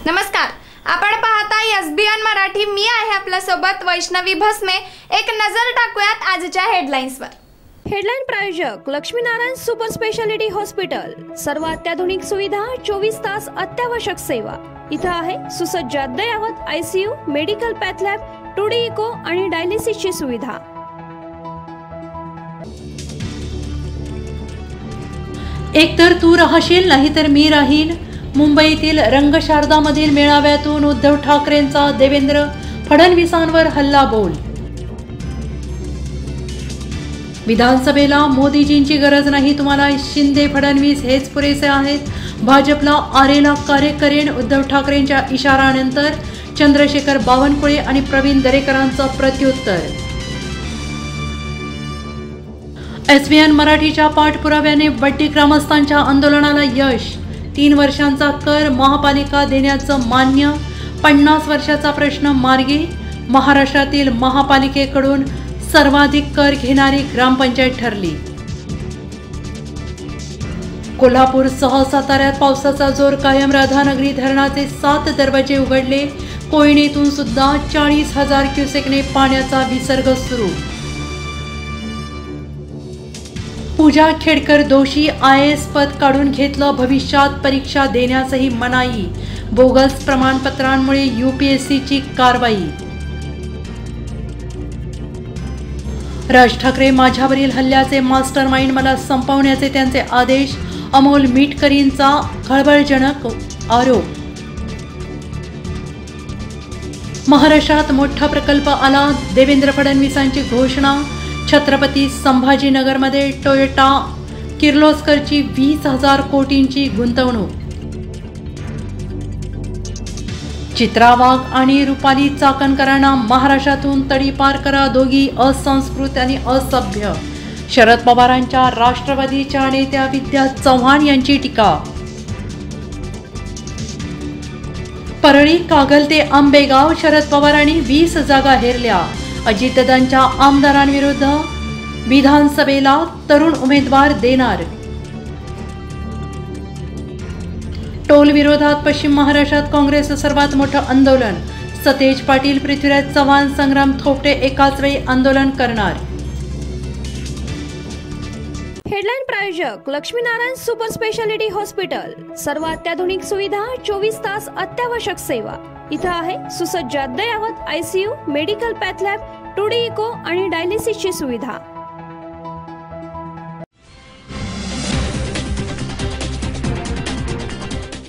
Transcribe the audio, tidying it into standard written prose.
नमस्कार, आपण पाहता एसबीएन मराठी। मी आहे आपल्या सोबत वैष्णवी भस्मे। एक नजर टाकूयात आजच्या हेडलाईन्सवर। हेडलाईन प्रायोजक लक्ष्मीनारायण सुपर स्पेशालिटी हॉस्पिटल। सर्व अत्याधुनिक सुविधा, 24 तास अत्यावश्यक सेवा। इथं आहे सुसज्ज अद्ययावत ICU, medical path lab, 2D echo आणि डायलिसिसची सुविधा। एकतर तू राहशील नाही तर मी राहीन। मुंबईतील रंगशारदामधील मेळाव्यातून उद्धव ठाकरेंचा देवेंद्र फडणवीसांवर हल्लाबोल। विधानसभेला मोदीजींची गरज नाही, तुम्हाला शिंदे फडणवीस हेच पुरेसे आहेत। भाजपला आरेला कार्य करेन, उद्धव ठाकरेंच्या इशारानंतर चंद्रशेखर बावनकुळे आणि प्रवीण दरेकरांचं प्रत्युत्तर। एसबीएन मराठीच्या पाठपुराव्याने वड्डी ग्रामस्थांच्या आंदोलनाला यश। 3 वर्षांचा कर महापालिका देण्याचं मान्य। 50 वर्षाचा प्रश्न मार्गी। महाराष्ट्रातील महापालिकेकडून सर्वाधिक कर घेणारी ग्रामपंचायत ठरली। कोल्हापूरसह साताऱ्यात पावसाचा जोर कायम। राधानगरी धरणाचे 7 दरवाजे उघडले। कोयनेतून सुद्धा 40,000 क्युसेकने पाण्याचा विसर्ग सुरू। पूजा खेडकर दोषी, IAS पद काढून घेतलं, भविष्यात परीक्षा देण्यासही मनाई। बोगस प्रमाणपत्रांमुळे UPSCची कारवाई। राज ठाकरे माझ्यावरील हल्ल्याचे मास्टरमाइंड, मला संपवण्याचे त्यांचे आदेश। अमोल मिटकरींचा खळबळजनक आरोप। महाराष्ट्रात मोठा प्रकल्प आला, देवेंद्र फडणवीसांची घोषणा। छत्रपती संभाजीनगरमध्ये टोयोटा किर्लोस्करची 20,000 कोटींची गुंतवणूक। चित्रा वाघ आणि रुपाली चाकणकरांना महाराष्ट्रातून तडीपार करा, दोघी असंस्कृत आणि असभ्य। शरद पवारांच्या राष्ट्रवादीच्या नेत्या विद्या चव्हाण यांची टीका। परळी कागल ते आंबेगाव, शरद पवारांनी 20 जागा हेरल्या। अजितदादांच्या आमदारांविरुद्ध विधानसभेला तरुण उमेदवार देणार। टोल विरोधात पश्चिम महाराष्ट्रात काँग्रेसचं सर्वात मोठं आंदोलन। सतेज पाटील, पृथ्वीराज चव्हाण, संग्राम थोपटे एकाच वेळी आंदोलन करणार। हेडलाईन प्रायोजक लक्ष्मीनारायण सुपर स्पेशालिटी हॉस्पिटल। सर्व अत्याधुनिक सुविधा, 24 तास अत्यावश्यक सेवा। इथं आहे सुसज्ज अद्ययावत ICU, medical path lab, 2D echo आणि डायलिसिसची सुविधा।